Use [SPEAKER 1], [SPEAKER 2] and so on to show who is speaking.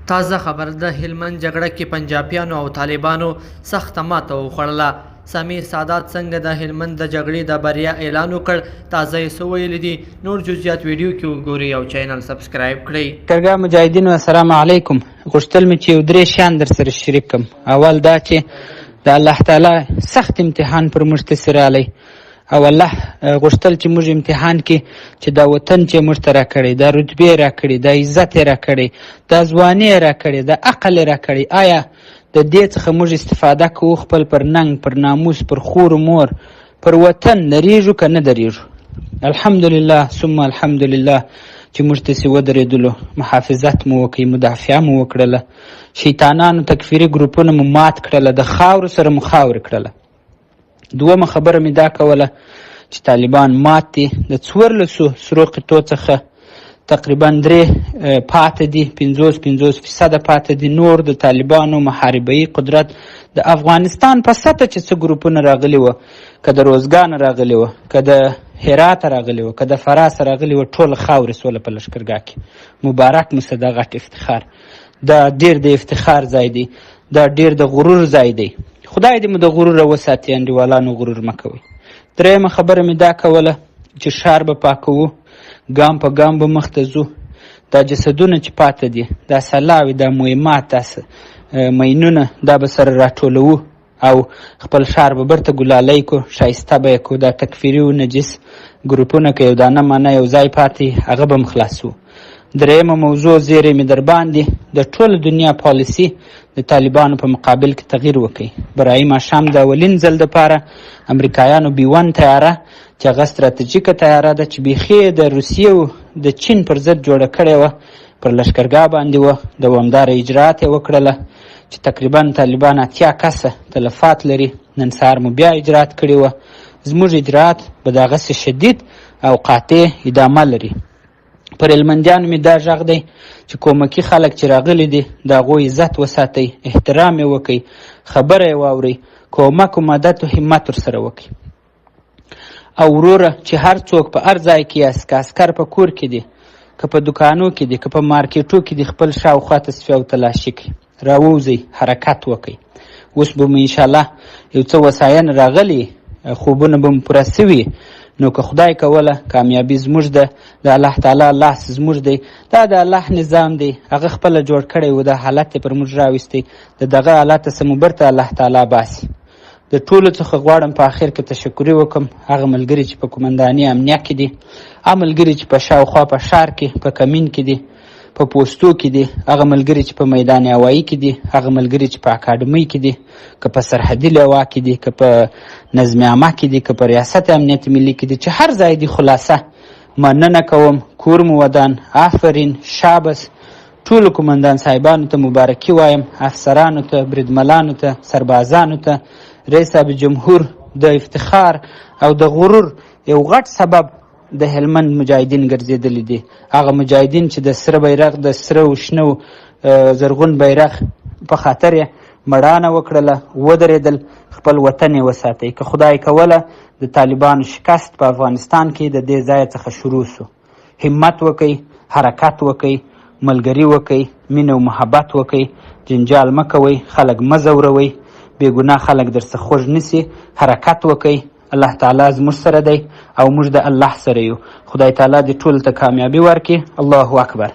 [SPEAKER 1] تازه خبر د هلمند جګړه کې پنجابیانو او طالبانو سخت ماته وخوړله. سمیر سادات څنګه د هلمند د جګړې د بریا اعلان وکړ؟ تازه یې څه ویلي دي؟ نور جزئیات ویډیو کې وګورئ او چینل سبسکرایب کړئ.
[SPEAKER 2] کرګا مجاهدینو السلام علیکم. غوښتل مې چې یو درې شیان در سره شریک کړم. اول دا چې د الله تعالی سخت امتحان پر موږ تاسې رالی او الله غوښتل چې موږ امتحان کې چې دا وطن چې موږ ته راکړی، دا رتبې راکړي، دا عزت یې راکړی، دا ځواني یې راکړې، دا عقل یې راکړی، آیا د دې څخه موږ استفاده کوو؟ خپل پر ننګ، پر ناموس، پر خور مور، پر وطن دریږو که نه دریږو؟ الحمدلله ثم الحمدلله چې موږ تاسې ودرېدلو، محافظت مو وکړئ، مدافعه مو وکړله، شیطانانو تکفیري ګروپونه مو مات کړله، د خاورو سره مو خاورې کړله. دومه خبره مې دا کوله چې طالبان مات دي. د 14 سرو قطعو څخه تقریبا 3 پاته دي، 50% پاته دي. نور د طالبانو محاربه‌ای قدرت د افغانستان په سطح چې څه ګروپونه راغلي وه، که د روزګان راغلي وه، که د هرات راغلي وه، که د فراس راغلي وه، ټوله خاورې سوله په لښکرګاه کې. مبارک موسه، دا غټ افتخار، دا ډېر د افتخار ځای دی، دا ډېر د غرور ځای دی. خدای دې مو د غرور وساتي، انډیوالانو غرور مه کوئ. درېیمه خبره مې دا کوله چې ښار به پاکوو، ګام په ګام به مخ ته ځو. دا جسدونه چې پاته دي، دا سلاوې، دا مهمات، دا مینونه، دا به سره راټولوو او خپل ښار به برته ګلالی کو، ښایسته به یې کو. دا تکفیري و نجس ګروپونه که یو دانه مانه یو ځای پاتې، هغه به م خلاصو. درېیمه موضوع زیری مې در باندې د ټوله دنیا پالیسي د طالبانو په مقابل کې تغییر وکړي. برایي ماښام د اولین ځل دپاره امریکایانو B1 طیاره چې هغه ستراتیژیکه طیاره ده چې بیخي د روسیې او د چین پر ضد جوړه کړې وه، پر لښکرګاه باندې وه. دوامداره اجراات یې وکړله چې تقریبا طالبان 80 کسه تلفات لري. نن سهار مو بیا اجراات کړي وه. زموږ اجراات به د هغسې شدید او قاطع ادامه لري. پر هلمندیانو مې دا غږ دی چې کومکي خلک چې راغلي دي، د هغوی عزت وساتئ، احترام یې وکئ، خبره یې واورئ، کومک و مدد و همت ورسره وکئ. او وروره چې هر څوک په هر ځای کې یاست، که عسکر په کور کې دي، که په دوکانو کې دي، که په مارکیټو کې دي، خپل شاوخوا تصفیه او تلاشي کړئ، راووځئ، حرکت وکئ. اوس به مو انشاءالله یو څه وساین راغلي، خوبونه به مو پوره سوي. نو که خدای کوله کامیابي زموږ ده، د الله تعالی لاس زموږ دی، دا د الله نظام دی، هغه خپله جوړ کړی و، دا حالت یې پر موږ راوستی، د دغه حالته څه مو برته الله تعالی باسي. د ټولو څخه غواړم په آخر کې تشکري وکړم هغه ملګري چې په قمنداني امنیه کې دي، هغه ملګري چې په شاوخوا په ښار کې په کمین کې دي، په پوستو کې دي، هغه ملګري چې په میدان هوایي کې دي، هغه ملګري چې په اکاډمۍ کې دي، که په سرحدي لوا کې دي، که په نظم عامه کې دي، که په ریاست امنیت ملي کې دي، چې هر ځای دي. خلاصه مننه کوم، کور مو ودان، آفرین، شابس. ټولو قمندان صاحبانو ته مبارکي وایم، افسرانو ته، بریدملانو ته، سربازانو ته. رئیس صاحب جمهور د افتخار او د غرور یو غټ سبب د هلمند مجاهدین ګرځېدلی دي. هغه مجاهدین چې د سره بیرغ، د سره و شنه و زرغون بیرغ په خاطر یې مړانه وکړله، ودرېدل، خپل وطن یې وساتئ. که خدای کوله د طالبانو شکست په افغانستان کې د دې ځایه څخه شروع سو. همت وکئ، حرکت وکئ، ملګري وکئ، مینه و محبت وکئ، جنجال مه کوئ، خلک مه ځوروئ، بېګناه خلک درڅخه خوږ نیسي. حرکت وکئ، الله تعالی زموږ سره دی او موږ د الله سره یو. خدای تعالی دې ټولو ته کامیابي ورکړي. الله اکبر.